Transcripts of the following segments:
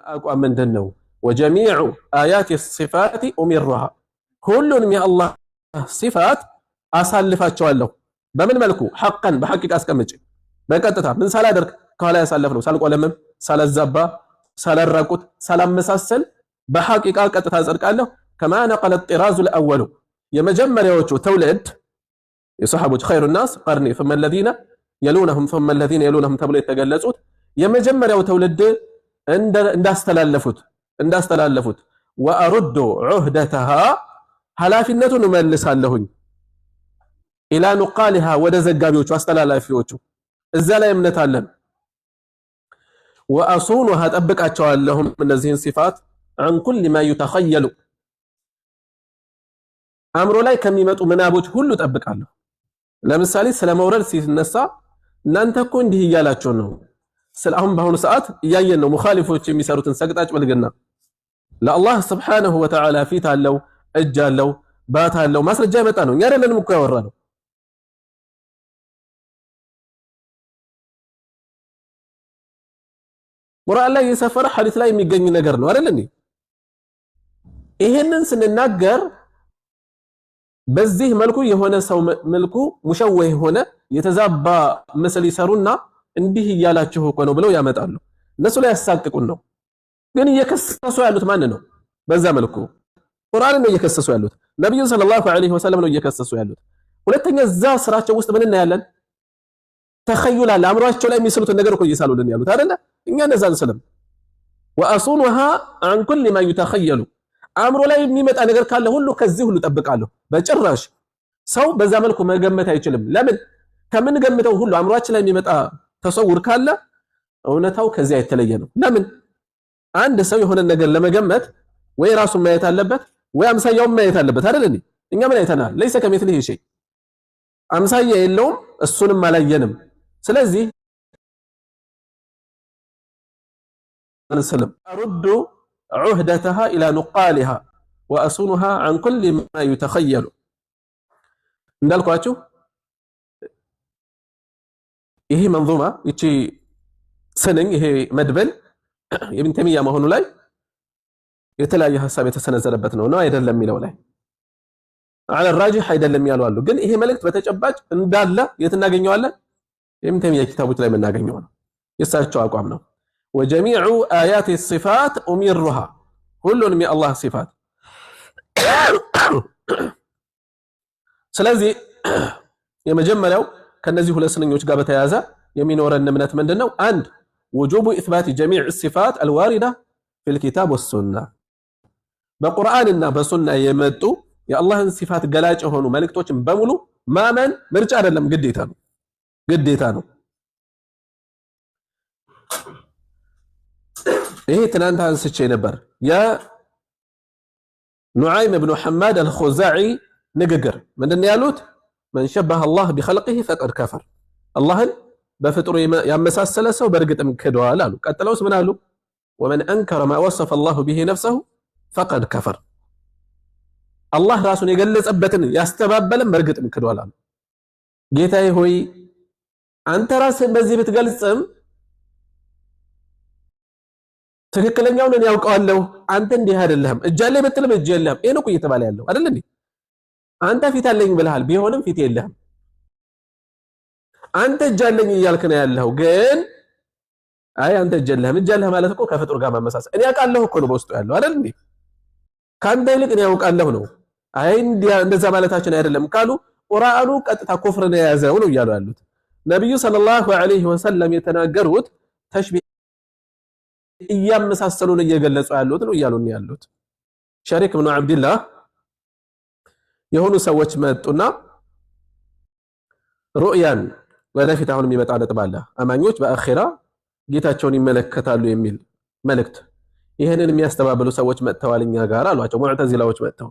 አቋም ምንድነው? ወጀሚዑ አያት ሲፋት ኡሚሩሃ ሁሉንም የአላህ ሲፋት አሳልፋቸዋለሁ። በምን መልኩ? ሐቀን በሐቂቃ አስቀምጬ በቀጥታ ምን ሳላደርግ ከኋላ ያሳለፍነው ሳልቆለምም፣ ሳላዛባ፣ ሳላራቁት፣ ሳላመሳሰል በሐቂቃ ቀጥታ አጸድቃለሁ። ከማ ነቀለ الطراز الاول የመጀመሪያዎቹ ትውልድ የሰሃቦች ኸይሩ الناس قرني ثم الذين يلونهم ثم الذين يلونهم ተብሎ የተገለጹት የመጀመሪያው ትውልድ እንዳስተላለፉት ወአሩዱ ዑህደተሃ ሐላፊነቱን መልሳለሁኝ ኢላ ኑቃሊሃ ወደ ዘጋቢዎቹ አስተላላፊዎቹ እዛ ላይ እምነት አለን። ወአሱኑሃ ጠብቃቸዋለሁም እነዚህን ሲፋት عن كل ما يتخيل አእምሮ ላይ ከሚመጡ ምናቦች ሁሉ ጠብቃለሁ። ለምሳሌ ስለ መውረድ ሲነሳ እናንተ እኮ እንዲህ እያላችሁ ነው። ስለአሁን በአሁኑ ሰዓት እያየን ነው ሙኻሊፎች የሚሰሩትን ሰቅጣጭ ብልግና። ለአላህ ስብሓነሁ ወተዓላ ፊት አለው፣ እጅ አለው፣ ባት አለው፣ ማስረጃ የመጣ ነው። እኛ አይደለንም እኮ ያወራነው። ቁርአን ላይ የሰፈረ ሐዲስ ላይ የሚገኝ ነገር ነው አይደል እንዴ? ይሄንን ስንናገር በዚህ መልኩ የሆነ ሰው መልኩ ሙሸወህ ሆነ የተዛባ ምስል ይሰሩና እንዲህ እያላችሁ እኮ ነው ብለው ያመጣሉ። እነሱ ላይ ያሳቅቁን ነው። ግን እየከሰሱ ያሉት ማን ነው? በዛ መልኩ ቁርአንን ነው እየከሰሱ ያሉት። ነብዩ ሰለላሁ ዐለይሂ ወሰለም ነው እየከሰሱ ያሉት። ሁለተኛ እዛ ስራቸው ውስጥ ምን እናያለን? ተኸዩል አለ። አእምሯቸው ላይ የሚስሉትን ነገር እኮ እየሳሉልን ያሉት አይደለ? እኛ እንደዛ አንስልም። ወአሱኑሃ عن كل ما يتخيل አእምሮ ላይ የሚመጣ ነገር ካለ ሁሉ ከዚህ ሁሉ ጠብቃለሁ። በጭራሽ ሰው በዛ መልኩ መገመት አይችልም። ለምን? ከምን ገምተው ሁሉ አእምሯችን ላይ የሚመጣ ተሰውር ካለ እውነታው ከዚያ የተለየ ነው። ለምን? አንድ ሰው የሆነ ነገር ለመገመት ወይ ራሱን ማየት አለበት ወይ አምሳያውን ማየት አለበት አይደል እንዴ? እኛ ምን አይተናል? ለይሰ ከሚስሊሂ ሸይ አምሳያ የለውም፣ እሱንም አላየንም። ስለዚህ አንስልም አሩዱ عهدتها إلى نقالها وأصونها عن كل ما يتخيل እንዳልኳችሁ ይሄ መንዙማ እቺ ሰነኝ ይሄ መድበል ኢብን ተይሚያ መሆኑ ላይ የተለያየ ሐሳብ የተሰነዘረበት ነው አይደለም የሚለው ላይ على الراجح አይደለም ያሉ አሉ። ግን ይሄ መልእክት በተጨባጭ እንዳለ የት እናገኘዋለን? ኢብን ተይሚያ ኪታቦች ላይ የምናገኘው ነው። የሳቸው አቋም ነው። وجميع آيات الصفات أميرها كل من الله صفات ስለዚህ የመጀመሪያው ከነዚህ ሁለት ስንኞች ጋር በተያያዘ የሚኖረን እምነት ምንድነው? አንድ وجوب إثبات جميع الصفات الواردة في الكتاب والسنة በቁርአንና በሱና የመጡ የአላህን ሲፋት ገላጭ የሆኑ መልእክቶችን በሙሉ ማመን ምርጫ አይደለም፣ ግዴታ ነው። ይሄ ትናንት አንስቼ ነበር የኑዓይም ኢብኑ ሐማድ አልኹዛዒ ንግግር ምንድነው ያሉት? من شبه الله بخلقه فقد كفر አላህን በፍጥሩ ያመሳሰለ ሰው በእርግጥም ክዷል አሉ። ቀጥለውስ ምን አሉ? ومن انكر ما وصف الله به نفسه فقد كفر አላህ ራሱን የገለጸበትን ያስተባበለም በእርግጥም ክዷል አሉ። ጌታዬ ሆይ አንተ ራስህን በዚህ ብትገልጽም ትክክለኛውን ያውቀዋለሁ፣ አንተ እንዲህ አይደለም፣ እጅ አለኝ ብትልም እጅ የለህም። ይሄ ነው እየተባለ ያለው አይደል እንዴ? አንተ ፊት አለኝ ብለሃል፣ ቢሆንም ፊት የለህም። አንተ እጅ አለኝ እያልክ ነው ያለው፣ ግን አይ አንተ እጅ የለህም። እጅ አለህ ማለት እኮ ከፍጡር ጋር ማመሳሰል። እኔ አውቃለሁ እኮ ነው በውስጡ ያለው አይደል እንዴ? ካንተ ይልቅ እኔ ያውቃለሁ ነው። አይ እንደዛ ማለታችን አይደለም ካሉ ቁርአኑ ቀጥታ ኩፍርን የያዘው ነው እያሉ ያሉት። ነብዩ ሰለላሁ ዐለይሂ ወሰለም የተናገሩት ተሽቢህ እያመሳሰሉ ነው እየገለጹ ያሉት ነው እያሉ ነው ያሉት። ሸሪክ ኢብኑ አብዱላህ የሆኑ ሰዎች መጡና ሩእያን ወደፊት አሁን የሚመጣ ነጥብ አለ። አማኞች በአኺራ ጌታቸውን ይመለከታሉ የሚል መልእክት ይሄንን የሚያስተባብሉ ሰዎች መጥተዋል እኛ ጋር አሏቸው። ሙዕተዚላዎች መጥተው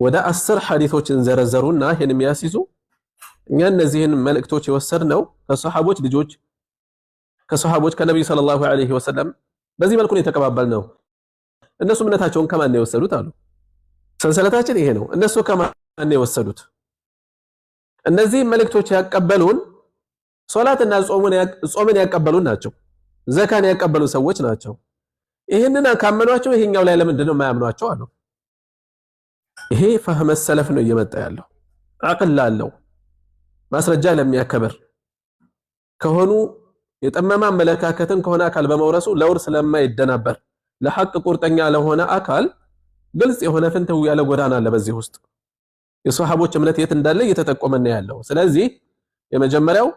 ወደ 10 ሐዲሶችን ዘረዘሩና ይሄን የሚያስይዙ እኛ እነዚህን መልእክቶች የወሰድነው ከሰሃቦች ልጆች ከሰሃቦች ከነብዩ ሰለላሁ ዐለይሂ ወሰለም በዚህ መልኩ ነው የተቀባበልነው። እነሱ እምነታቸውን ከማን ነው የወሰዱት አሉ። ሰንሰለታችን ይሄ ነው። እነሱ ከማን ነው የወሰዱት? እነዚህ መልእክቶች ያቀበሉን ሶላትና ጾምን ያቀበሉን ናቸው። ዘካን ያቀበሉ ሰዎች ናቸው። ይሄንን ካመኗቸው ይሄኛው ላይ ለምንድን ነው የማያምኗቸው አሉ። ይሄ ፈህመ ሰለፍ ነው እየመጣ ያለው። አቅል አለው ማስረጃ ለሚያከብር ከሆኑ የጠመማ አመለካከትን ከሆነ አካል በመውረሱ ለውርስ ስለማይደናበር ለሐቅ ቁርጠኛ ለሆነ አካል ግልጽ የሆነ ፍንተው ያለ ጎዳና አለ። በዚህ ውስጥ የሷሃቦች እምነት የት እንዳለ እየተጠቆመን ያለው። ስለዚህ የመጀመሪያው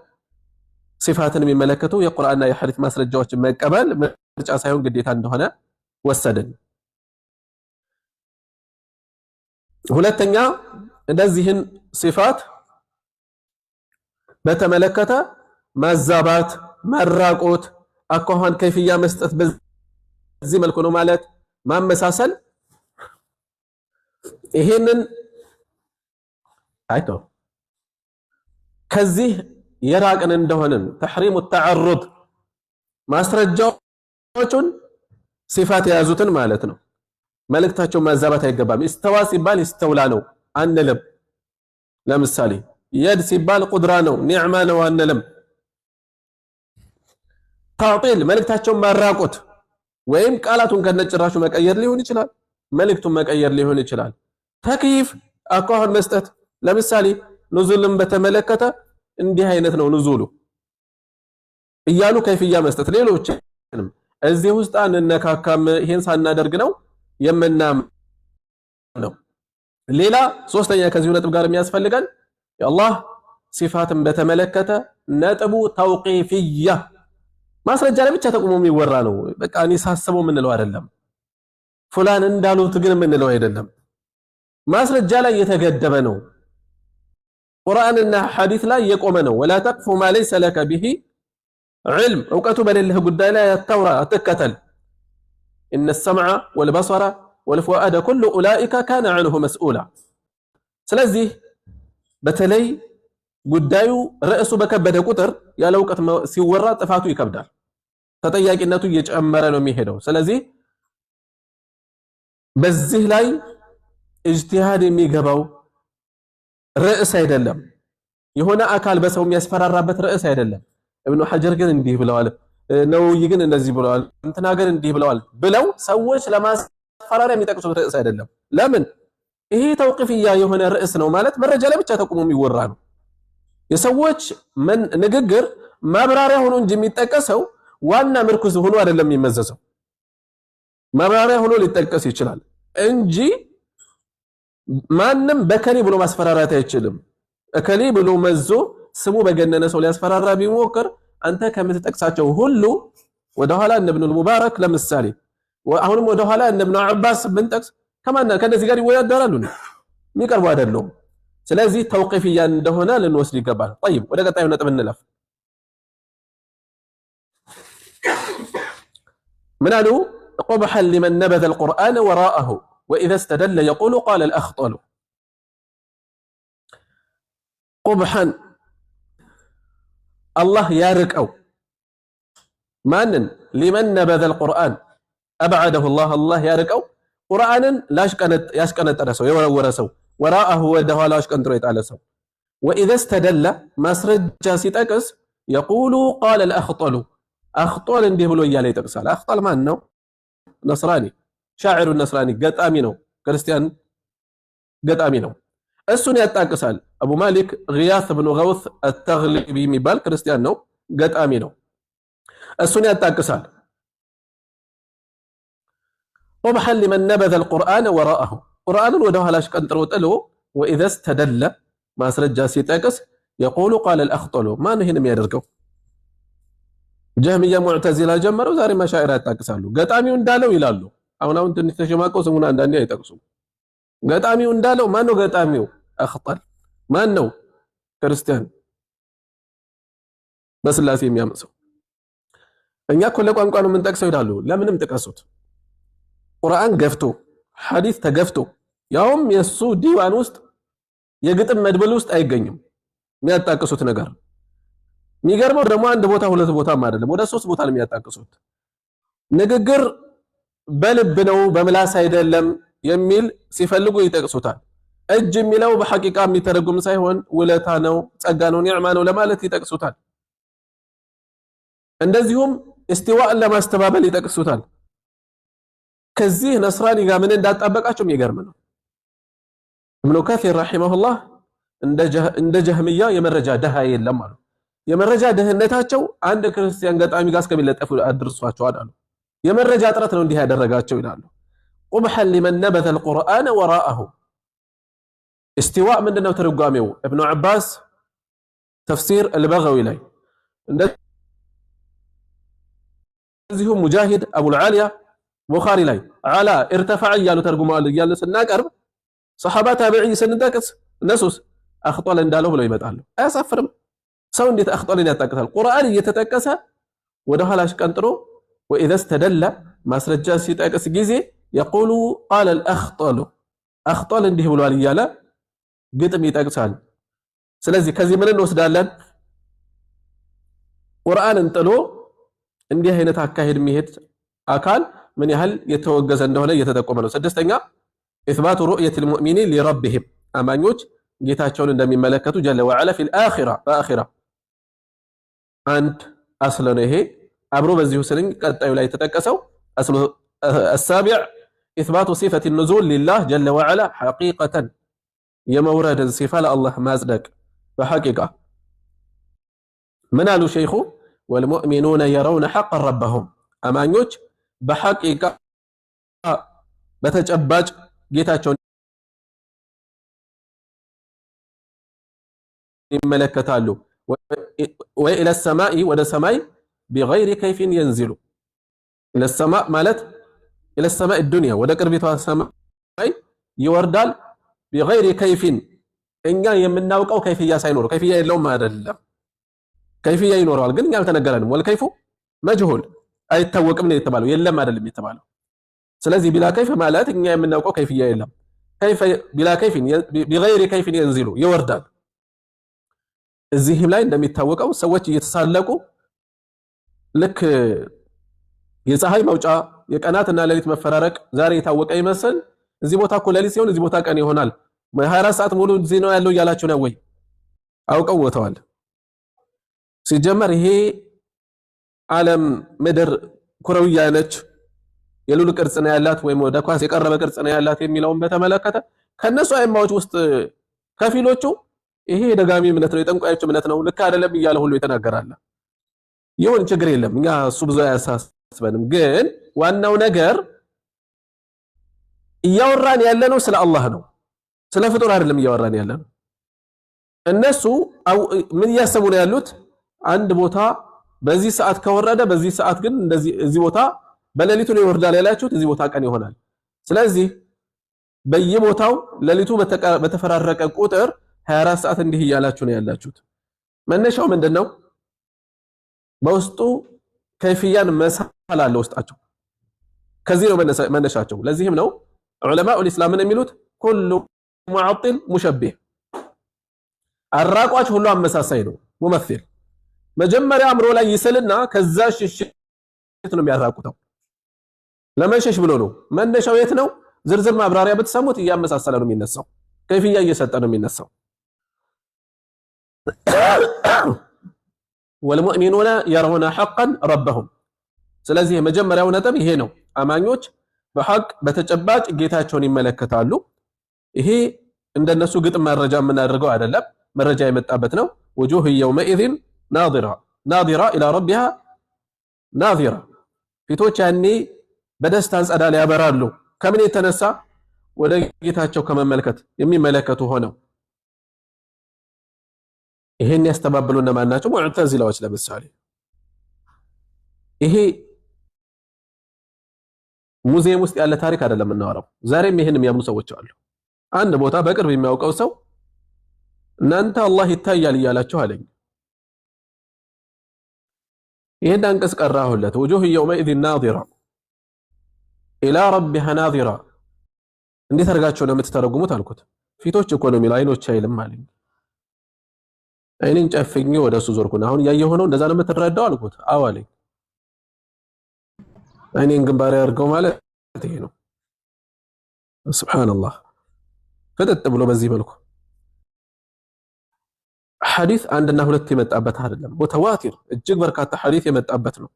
ሲፋትን የሚመለከቱ የቁርአንና የሐዲስ ማስረጃዎችን መቀበል ምርጫ ሳይሆን ግዴታ እንደሆነ ወሰድን። ሁለተኛ እንደዚህን ሲፋት በተመለከተ ማዛባት፣ ማራቆት፣ አኳኋን ከይፍያ መስጠት በዚህ መልኩ ነው ማለት ማመሳሰል ይሄንን አይቶ ከዚህ የራቅን እንደሆነን ተሕሪሙ ተዓሩድ ማስረጃዎቹን ሲፋት የያዙትን ማለት ነው መልእክታቸው ማዛባት አይገባም። ኢስተዋ ሲባል ኢስተውላ ነው አንልም። ለምሳሌ የድ ሲባል ቁድራ ነው ኒዕማ ነው አንልም። ታዕጢል መልእክታቸውን ማራቆት ወይም ቃላቱን ከነጭራሹ መቀየር ሊሆን ይችላል፣ መልእክቱን መቀየር ሊሆን ይችላል። ተክይፍ አኳኋን መስጠት ለምሳሌ ኑዙልን በተመለከተ እንዲህ አይነት ነው ኑዙሉ እያሉ ከይፍያ መስጠት። ሌሎችንም እዚህ ውስጥ አንነካካም ይሄን ሳናደርግ ነው የምናምነው። ሌላ ሶስተኛ ከዚሁ ነጥብ ጋር የሚያስፈልገን የአላህ ሲፋትን በተመለከተ ነጥቡ ተውቂፍያ ማስረጃ ላይ ብቻ ተቆሞ የሚወራ ነው። በቃ እኔ ሳስበው የምንለው አይደለም፣ ፉላን እንዳሉት ግን የምንለው አይደለም። ማስረጃ ላይ የተገደበ ነው። ቁርአንና ሐዲስ ላይ የቆመ ነው። ወላ ተቅፉ ማ ለይሰ ለከ ቢሂ ዒልም እውቀቱ በሌለህ ጉዳይ ላይ አታውራ አትከተል። ኢነ ሰምዐ ወልበሰረ ወልፉአደ ኩሉ ኡላኢከ ካነ ዐንሁ መስኡላ። ስለዚህ በተለይ ጉዳዩ ርዕሱ በከበደ ቁጥር ያለ እውቀት ሲወራ ጥፋቱ ይከብዳል፣ ተጠያቂነቱ እየጨመረ ነው የሚሄደው። ስለዚህ በዚህ ላይ ኢጅቲሃድ የሚገባው ርዕስ አይደለም፣ የሆነ አካል በሰው የሚያስፈራራበት ርዕስ አይደለም። ኢብኑ ሐጀር ግን እንዲህ ብለዋል፣ ነውይ ግን እንደዚህ ብለዋል፣ እንትና ግን እንዲህ ብለዋል ብለው ሰዎች ለማስፈራሪያ የሚጠቅሱት ርዕስ አይደለም። ለምን? ይሄ ተውቂፍያ የሆነ ርዕስ ነው ማለት መረጃ ላይ ብቻ ተቆሞ የሚወራ ነው። የሰዎች ንግግር ማብራሪያ ሆኖ እንጂ የሚጠቀሰው ዋና ምርኩዝ ሆኖ አይደለም የሚመዘዘው። ማብራሪያ ሆኖ ሊጠቀስ ይችላል እንጂ ማንም በከሊ ብሎ ማስፈራራት አይችልም። እከሊ ብሎ መዞ ስሙ በገነነ ሰው ሊያስፈራራ ቢሞክር አንተ ከምትጠቅሳቸው ሁሉ ወደኋላ እነ ኢብኑል ሙባረክ ለምሳሌ አሁንም ወደኋላ እነ ኢብኑ አባስ ብንጠቅስ ከነዚህ ጋር ይወዳደራሉ? የሚቀርቡ አይደሉም። ስለዚህ ተውቂፍያ እንደሆነ ልንወስድ ይገባል። طيب ወደ ቀጣዩ ነጥብ እንለፍ። ምን አሉ? قبحا لمن نبذ القرآن وراءه وإذا استدل يقول قال الأخطل. قبحا الله ياركው ማንን? لمن نبذ القرآن أبعده الله ያርቀው ቁርአንን ያስቀነጠረ ሰው የወረወረ ሰው ወራአሁ ወደኋላ አሽቀንጥሮ የጣለ ሰው وإذا استدل ማስረጃ ሲጠቅስ يقول قال الأخطل أخطل እንዲህ ብሎ እያለ ይጠቅሳል። أخطل ማን ነው? ነስራኒ ሻዒሩ ነስራኒ ገጣሚ ነው፣ ክርስቲያን ገጣሚ ነው። እሱን ያጣቅሳል። አቡ ማሊክ ግያስ ብኑ ገውስ አተግሊቢ የሚባል ክርስቲያን ነው፣ ገጣሚ ነው። እሱን ያጣቅሳል። قبحا لمن نبذ القرآن وراءه ቁርአንን ወደ ኋላሽ ቀንጥሮ ጥሎ وإذا استدل ማስረጃ ሲጠቅስ يقول قال الأخطل ማን ይሄን የሚያደርገው? ጀህሚያ ሙዕተዚላ ጀመረው፣ ዛሬ መሻኢራ ያጣቅሳሉ። ገጣሚው እንዳለው ይላሉ። አሁን ትንሽ ተሸማቀው ስሙን አንዳንዴ አይጠቅሱም። ገጣሚው እንዳለው ማን ነው ገጣሚው? አኽጠል ማን ነው? ክርስቲያን በስላሴ የሚያምን ሰው። እኛ እኮ ለቋንቋ ነው የምንጠቅሰው ይላሉ። ለምንም ጥቀሱት። ቁርአን ገፍቶ ሐዲስ ተገፍቶ ያውም የሱ ዲዋን ውስጥ የግጥም መድብል ውስጥ አይገኝም የሚያጣቅሱት ነገር። የሚገርመው ደግሞ አንድ ቦታ ሁለት ቦታም አይደለም ወደ ሶስት ቦታ ነው የሚያጣቅሱት። ንግግር በልብ ነው በምላስ አይደለም የሚል ሲፈልጉ ይጠቅሱታል። እጅ የሚለው በሐቂቃ የሚተረጉም ሳይሆን ውለታ ነው፣ ጸጋ ነው፣ ኒዕማ ነው ለማለት ይጠቅሱታል። እንደዚሁም استواء لما استبابل يتقسوتال كزيه نصراني قام من እንዳጣበቃቸው የሚገርም ነው ابن كثير رحمه الله እንደ ጀህሚያ የመረጃ ደሃ የለም አሉ የመረጃ ደህነታቸው አንድ ክርስቲያን ገጣሚ ጋር እስከሚለጠፉ አድርሷቸዋል አሉ የመረጃ ጥረት ነው እንዲህ ያደረጋቸው ይላሉ قبحا لمن نبذ القرآن وراءه استواء ምንድነው ተርጓሚው ابن عباس تفسير البغوي ላይ እንደዚሁ ሙጃሂድ አቡ العالية ቡኻሪ ላይ على ارتفع እያሉ ተርጉመዋል እያለ ስናቀርብ ሰሃባ ታቢዒ ስንጠቅስ እነሱስ አኽጧል እንዳለው ብለው ይመጣሉ አያሳፍርም ሰው እንዴት አኽጧልን ያጣቅሳል ቁርአን እየተጠቀሰ ወደ ኋላሽ ቀንጥሮ واذا استدل ማስረጃ ሲጠቅስ ጊዜ يقول قال الاخطل اخطل እንዲህ ብሏል እያለ ግጥም ይጠቅሳል ስለዚህ ከዚህ ምን እንወስዳለን ቁርአንን ጥሎ እንዲህ አይነት አካሄድ የሚሄድ አካል ምን ያህል የተወገዘ እንደሆነ እየተጠቆመ ነው ስድስተኛ اثبات رؤيه المؤمنين لربهم አማኞች ጌታቸውን እንደሚመለከቱ جل وعلا في الاخره باخره አንድ አስለ ነው ይሄ አብሮ በዚሁ ስልኝ ቀጣዩ ላይ ተጠቀሰው አስሉ السابع اثبات صفه النزول لله جل وعلا حقيقه يمورد صفه الله مازدق بحقيقه من قالوا شيخو والمؤمنون يرون حق ربهم አማኞች بحقيقه በተጨባጭ ጌታቸውን ይመለከታሉ وإلى السماء ወደ ሰማይ بغير كيف ينزل إلى السماء ማለት إلى السماء الدنيا ወደ ቅርቢቷ ሰማይ ይወርዳል بغير كيف እኛ የምናውቀው ከይፍያ ሳይኖር ከይፍያ የለውም አይደለም ከይፍያ ይኖራል ግን እኛ አልተነገረንም والكيف مجهول አይታወቅም ነው የተባለው የለም አይደለም የተባለው ስለዚህ ቢላ ከይፍ ማለት እኛ የምናውቀው ከይፍያ የለም كيف بلا كيف بغير كيف ينزل ይወርዳል እዚህም ላይ እንደሚታወቀው ሰዎች እየተሳለቁ ልክ የፀሐይ መውጫ የቀናትና ሌሊት መፈራረቅ ዛሬ የታወቀ ይመስል እዚህ ቦታ እኮ ሌሊት ሲሆን እዚህ ቦታ ቀን ይሆናል 24 ሰዓት ሙሉ እዚህ ነው ያለው ያላችሁ ነው ወይ አውቀው ወተዋል ሲጀመር ይሄ ዓለም ምድር ኩረውያ ነች የሉል ቅርጽ ነው ያላት ወይም ወደ ኳስ የቀረበ ቅርጽ ነው ያላት የሚለውን በተመለከተ ከነሱ አይማዎች ውስጥ ከፊሎቹ ይሄ ደጋሚ እምነት ነው የጠንቋዮች እምነት ነው ልክ አይደለም እያለ ሁሉ የተናገራለ ይሁን ችግር የለም እኛ እሱ ብዙ አያሳስበንም ግን ዋናው ነገር እያወራን ያለነው ስለ አላህ ነው ስለ ፍጡር አይደለም እያወራን ያለነው እነሱ ምን ያሰቡ ነው ያሉት አንድ ቦታ በዚህ ሰዓት ከወረደ በዚህ ሰዓት ግን እንደዚህ እዚህ ቦታ በሌሊቱ ነው ይወርዳል ያላችሁት እዚህ ቦታ ቀን ይሆናል ስለዚህ በየቦታው ሌሊቱ በተፈራረቀ ቁጥር 24 ሰዓት እንዲህ ያላችሁ ነው ያላችሁት መነሻው ምንድነው በውስጡ ከይፍያን መሳል አለ ውስጣቸው ከዚህ ነው መነሻቸው ለዚህም ነው ዑለማኡ الاسلام የሚሉት ኩሉ ሙዓጢል ሙሸቢህ አራቋች ሁሉ አመሳሳይ ነው ሙመሲል መጀመሪያ አምሮ ላይ ይስልና ከዛ ሽሽት ነው የሚያራቁተው ለመሸሽ ብሎ ነው መነሻው የት ነው ዝርዝር ማብራሪያ ብትሰሙት እያመሳሰለ ነው የሚነሳው ከይፍያ እየሰጠ ነው የሚነሳው والمؤمنون يرون حقا ربهم ስለዚህ መጀመሪያው ነጥብ ይሄ ነው አማኞች በሐቅ በተጨባጭ ጌታቸውን ይመለከታሉ ይሄ እንደነሱ ግጥም መረጃ የምናደርገው አይደለም መረጃ የመጣበት ነው وجوه يومئذ ناظرة إلى ربها ناظرة ፊቶች ያኔ በደስታ ጸዳል ያበራሉ ከምን የተነሳ ወደ ጌታቸው ከመመልከት የሚመለከቱ ሆነው ይሄን ያስተባበሉና ማናቸው ሙዕተዚላዎች ለምሳሌ ይሄ ሙዚየም ውስጥ ያለ ታሪክ አይደለም እናወራው ዛሬም ይሄንም ያምኑ ሰዎች አሉ አንድ ቦታ በቅርብ የሚያውቀው ሰው እናንተ አላህ ይታያል ይያላችሁ አለኝ ይሄን አንቀጽ ቀራሁለት وجوه يومئذ ناظرة إلى ربها ناظرة እንዴት አድርጋችሁ ነው የምትተረጉሙት አልኩት ፊቶች እኮ ነው የሚለው አይኖች አይልም አለኝ አይኔን ጨፍኜ ወደሱ ዞርኩና አሁን ያየው ሆኖ እንደዛ ነው የምትረዳው አልኩት አዎ አለኝ አይኔን ግንባር ያርገው ማለት ይሄ ነው ሱብሃንአላህ ፈጠጥ ብሎ በዚህ መልኩ ሐዲስ አንድና ሁለት የመጣበት አይደለም ሙተዋቲር እጅግ በርካታ ሐዲስ የመጣበት ነው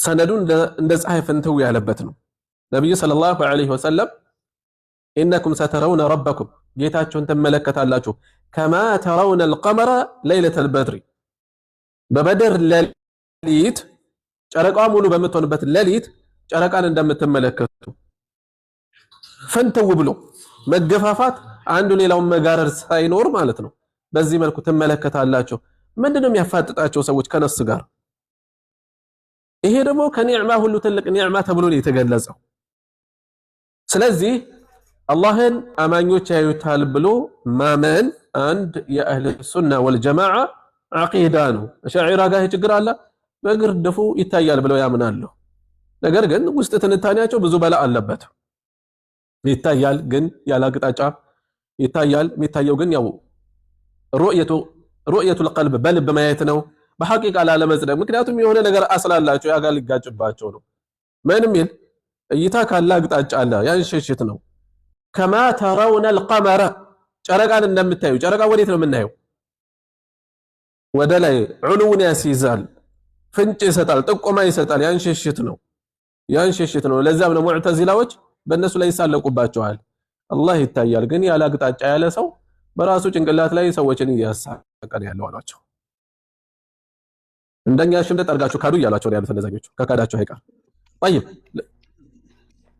ሰነዱ እንደ ፀሐይ ፍንትው ያለበት ነው። ነብዩ ሰለላሁ ዐለይሂ ወሰለም ኢነኩም ሰተረውነ ረበኩም ጌታችሁን ትመለከታላችሁ ከማ ተረውነ አልቀመረ ለይለተል በድሪ በበድር ሌሊት ጨረቃ ሙሉ በምትሆንበት ሌሊት ጨረቃን እንደምትመለከቱ ፍንትው ብሎ መገፋፋት አንዱ ሌላውን መጋረድ ሳይኖር ማለት ነው። በዚህ መልኩ ትመለከታላችሁ። ምንድነው የሚያፋጥጣቸው ሰዎች ከነሱ ጋር? ይሄ ደግሞ ከኒዕማ ሁሉ ትልቅ ኒዕማ ተብሎ ነው የተገለጸው። ስለዚህ አላህን አማኞች ያዩታል ብሎ ማመን አንድ የአህል ሱና ወልጀማዓ አቂዳ ነው። አሻዒራ ጋር ችግር አለ፣ በግርድፉ ይታያል ብለው ያምናሉ። ነገር ግን ውስጥ ትንታኔያቸው ብዙ በላ አለበት። ይታያል ግን ያለ አቅጣጫ ይታያል። የሚታየው ግን ያው ሩእየቱል ቀልብ በልብ ማየት ነው፣ በሐቂቃ ላለመጽደቅ። ምክንያቱም የሆነ ነገር አስላላቸው ያጋል ሊጋጭባቸው ነው። ምንም ይል እይታ ካለ አቅጣጫ አለ፣ ያን ሽሽት ነው። ከማ ተረውነ አልቀመረ ጨረቃን እንደምታዩ። ጨረቃ ወዴት ነው የምናየው? ወደ ላይ ዑሉውን ያስይዛል፣ ፍንጭ ይሰጣል፣ ጥቆማ ይሰጣል። ያን ሽሽት ነው፣ ያን ሽሽት ነው። ለዛም ነው ሙዕተዚላዎች በእነሱ ላይ ይሳለቁባቸዋል። አላህ ይታያል ግን ያለ አቅጣጫ ያለ ሰው በራሱ ጭንቅላት ላይ ሰዎችን እያሳቀን ያለው አሏቸው። እንደኛ ሽምደት አድርጋችሁ ካዱ እያሏቸው ነው ያሉት እነዛኞቹ። ከካዳቸው አይቀር طيب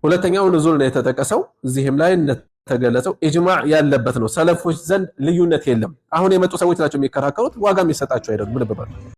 ሁለተኛው ኑዙል ነው የተጠቀሰው። እዚህም ላይ እንደተገለጸው ኢጅማዕ ያለበት ነው። ሰለፎች ዘንድ ልዩነት የለም። አሁን የመጡ ሰዎች ናቸው የሚከራከሩት፣ ዋጋ የሚሰጣቸው አይደለም። ምን በባል